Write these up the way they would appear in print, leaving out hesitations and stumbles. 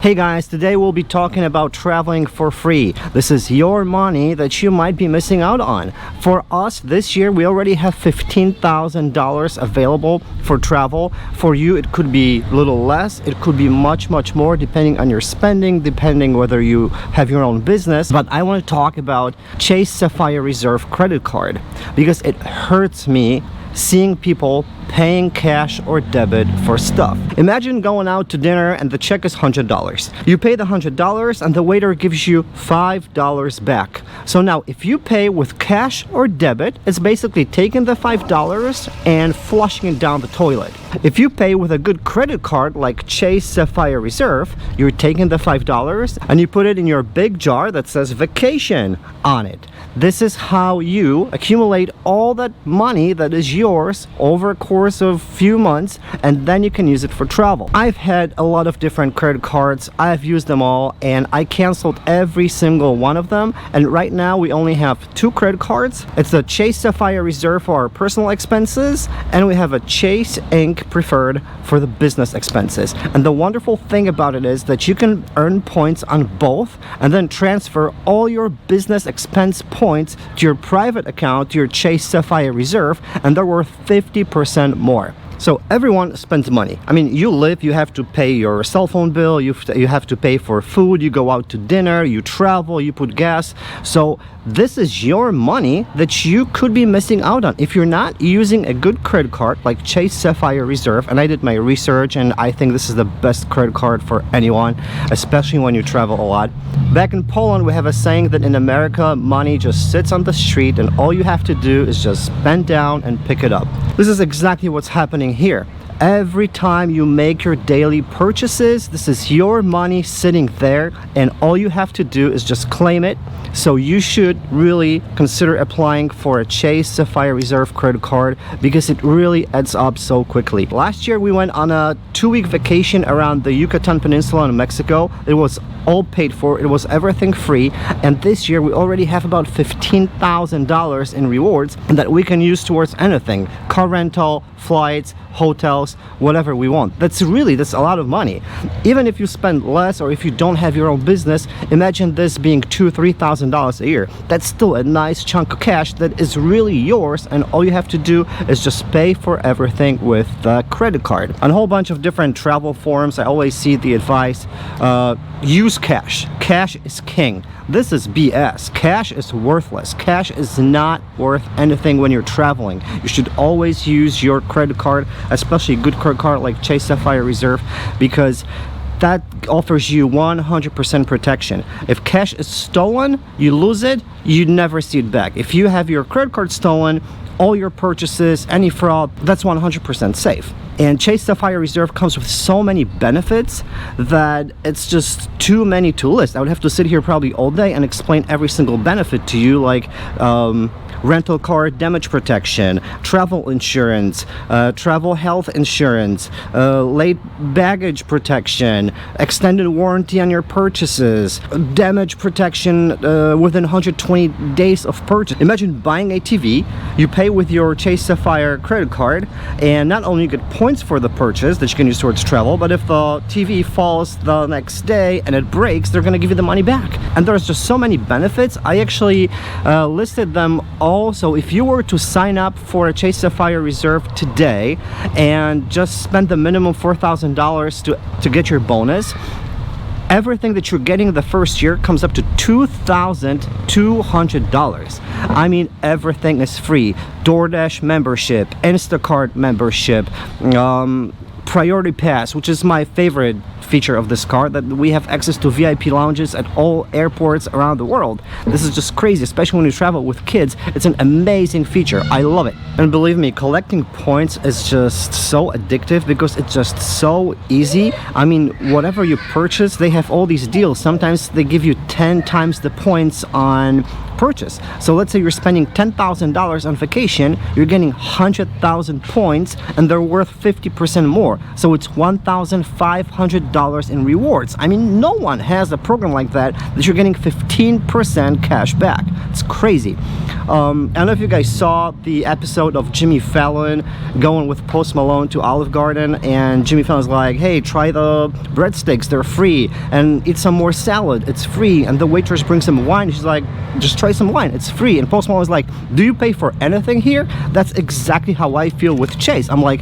Hey guys, today we'll be talking about traveling for free. This is your money that you might be missing out on. For us, this year we already have $15,000 available for travel. For you, it could be a little less, it could be much more depending on your spending, depending whether you have your own business. But I want to talk about Chase Sapphire Reserve credit card because it hurts me seeing people paying cash or debit for stuff. Imagine going out to dinner and the check is $100. You pay the $100 and the waiter gives you $5 back. So now if you pay with cash or debit, it's basically taking the $5 and flushing it down the toilet. If you pay with a good credit card like Chase Sapphire Reserve, you're taking the $5 and you put it in your big jar that says vacation on it. This is how you accumulate all that money that is yours over a course of few months, and then you can use it for travel. I've had a lot of different credit cards. I've used them all and I canceled every single one of them, and right now we only have two credit cards. It's the Chase Sapphire Reserve for our personal expenses, and we have a Chase Inc. Preferred for the business expenses. And the wonderful thing about it is that you can earn points on both and then transfer all your business expense points to your private account, to your Chase Sapphire Reserve, and they're worth 50% more. So everyone spends money. I mean, you live, you have to pay your cell phone bill, you have to pay for food, you go out to dinner, you travel, you put gas. So this is your money that you could be missing out on if you're not using a good credit card like Chase Sapphire Reserve. And I did my research and I think this is the best credit card for anyone, especially when you travel a lot. Back in Poland, we have a saying that in America, money just sits on the street and all you have to do is just bend down and pick it up. This is exactly what's happening here. Every time you make your daily purchases, this is your money sitting there and all you have to do is just claim it. So you should really consider applying for a Chase Sapphire Reserve credit card because it really adds up so quickly. Last year we went on a 2-week vacation around the Yucatan Peninsula in Mexico. It was all paid for, it was everything free, and this year we already have about $15,000 in rewards that we can use towards anything: car rental, flights, hotels, whatever we want. That's a lot of money. Even if you spend less or if you don't have your own business, imagine this being $2,000-$3,000 a year. That's still a nice chunk of cash that is really yours, and all you have to do is just pay for everything with the credit card. On a whole bunch of different travel forums, I always see the advice, use cash. Cash is king. This is BS. Cash is worthless. Cash is not worth anything when you're traveling. You should always use your credit card, especially a good credit card like Chase Sapphire Reserve, because that offers you 100% protection. If cash is stolen, you lose it, you never see it back. If you have your credit card stolen, all your purchases, any fraud, that's 100% safe. And Chase Sapphire Reserve comes with so many benefits that it's just too many to list. I would have to sit here probably all day and explain every single benefit to you, like rental car damage protection, travel insurance, travel health insurance, late baggage protection, extended warranty on your purchases, damage protection within 120 days of purchase. Imagine buying a TV, you pay with your Chase Sapphire credit card, and not only you get points for the purchase that you can use towards travel, but if the TV falls the next day and it breaks, they're going to give you the money back. And there's just so many benefits. I actually listed them all. So if you were to sign up for a Chase Sapphire Reserve today and just spend the minimum $4,000 to get your bonus, everything that you're getting the first year comes up to $2,200. I mean, everything is free. DoorDash membership, Instacart membership, Priority Pass, which is my favorite feature of this card, that we have access to VIP lounges at all airports around the world. This is just crazy, especially when you travel with kids. It's an amazing feature. I love it. And believe me, collecting points is just so addictive because it's just so easy. I mean, whatever you purchase, they have all these deals. Sometimes they give you 10 times the points on purchase. So let's say you're spending $10,000 on vacation, you're getting 100,000 points and they're worth 50% more. So it's $1,500 in rewards. I mean, no one has a program like that you're getting 15% cash back. It's crazy. I don't know if you guys saw the episode episode of Jimmy Fallon going with Post Malone to Olive Garden, and Jimmy Fallon's like, hey, try the breadsticks, they're free, and eat some more salad, it's free. And the waitress brings him wine, she's like, just try some wine, it's free. And Post Malone's like, do you pay for anything here? That's exactly how I feel with Chase. I'm like,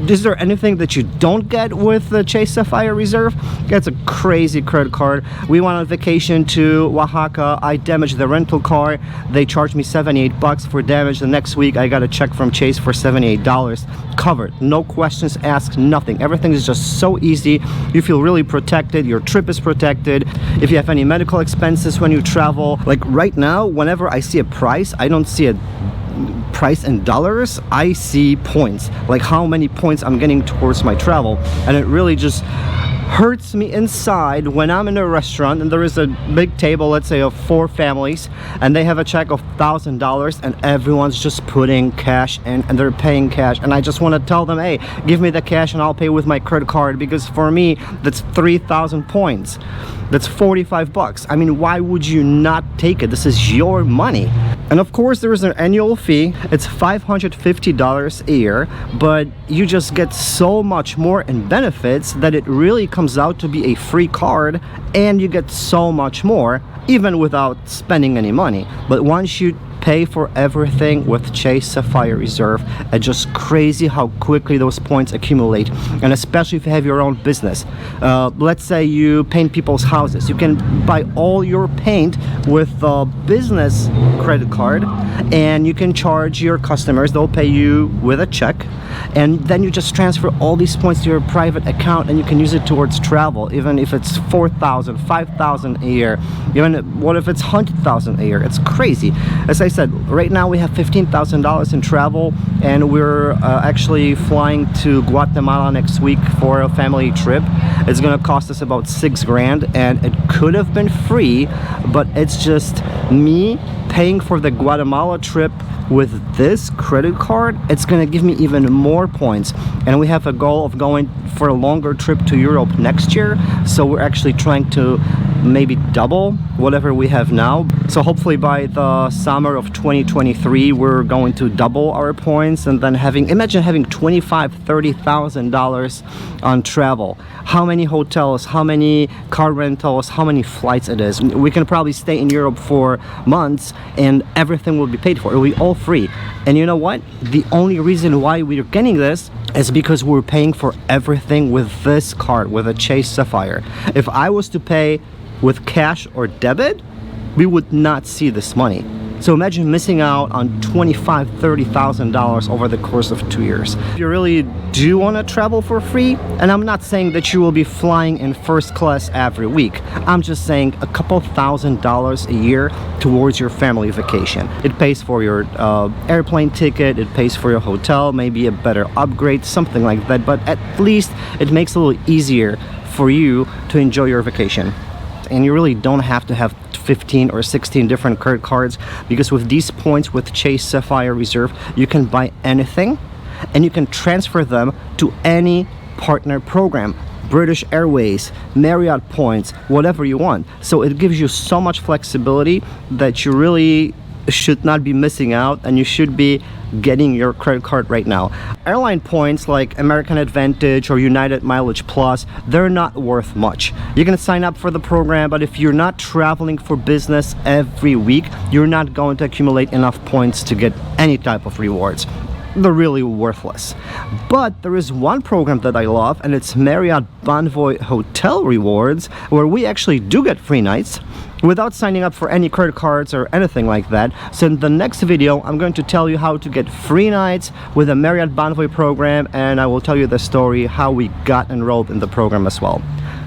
is there anything that you don't get with the Chase Sapphire Reserve? It's a crazy credit card. We went on vacation to Oaxaca. I damaged the rental car. They charged me $78 for damage. The next week I got a check from Chase for $78. Covered. No questions asked, nothing. Everything is just so easy. You feel really protected. Your trip is protected. If you have any medical expenses when you travel, like right now, whenever I see a price, I don't see a price in dollars, I see points, like how many points I'm getting towards my travel. And it really just hurts me inside when I'm in a restaurant and there is a big table, let's say of 4 families, and they have a check of $1,000 and everyone's just putting cash in and they're paying cash, and I just want to tell them, hey, give me the cash and I'll pay with my credit card, because for me that's 3,000 points, that's $45. I mean, why would you not take it? This is your money. And of course there is an annual fee. It's $550 a year, but you just get so much more in benefits that it really comes out to be a free card, and you get so much more even without spending any money. But once you pay for everything with Chase Sapphire Reserve, it's just crazy how quickly those points accumulate. And especially if you have your own business, let's say you paint people's houses, you can buy all your paint with a business credit card, and you can charge your customers, they'll pay you with a check, and then you just transfer all these points to your private account and you can use it towards travel, even if it's $4,000, $5,000 a year, even what if it's $100,000 a year. It's crazy. As I said, right now we have $15,000 in travel, and we're actually flying to Guatemala next week for a family trip. It's gonna cost us about $6,000, and it could have been free, but it's just me paying for the Guatemala trip with this credit card. It's gonna give me even more points, and we have a goal of going for a longer trip to Europe next year, so we're actually trying to maybe double whatever we have now. So hopefully by the summer of 2023 we're going to double our points, and then imagine having $25,000-$30,000 on travel. How many hotels, how many car rentals, how many flights it is. We can probably stay in Europe for months and everything will be paid for. It will be all free. And you know what? The only reason why we're getting this is because we're paying for everything with this card, with a Chase Sapphire. If I was to pay with cash or debit, we would not see this money. So imagine missing out on $25,000, $30,000 over the course of 2 years. If you really do want to travel for free, and I'm not saying that you will be flying in first class every week, I'm just saying a couple $1,000s a year towards your family vacation. It pays for your airplane ticket, it pays for your hotel, maybe a better upgrade, something like that, but at least it makes it a little easier for you to enjoy your vacation. And you really don't have to have 15 or 16 different credit cards, because with these points with Chase Sapphire Reserve you can buy anything and you can transfer them to any partner program, British Airways, Marriott points, whatever you want. So it gives you so much flexibility that you really should not be missing out, and you should be getting your credit card right now. Airline points like American Advantage or United Mileage Plus, they're not worth much. You can sign up for the program, but if you're not traveling for business every week, you're not going to accumulate enough points to get any type of rewards. They're really worthless. But there is one program that I love, and it's Marriott Bonvoy Hotel Rewards, where we actually do get free nights without signing up for any credit cards or anything like that. So in the next video I'm going to tell you how to get free nights with the Marriott Bonvoy program, and I will tell you the story how we got enrolled in the program as well.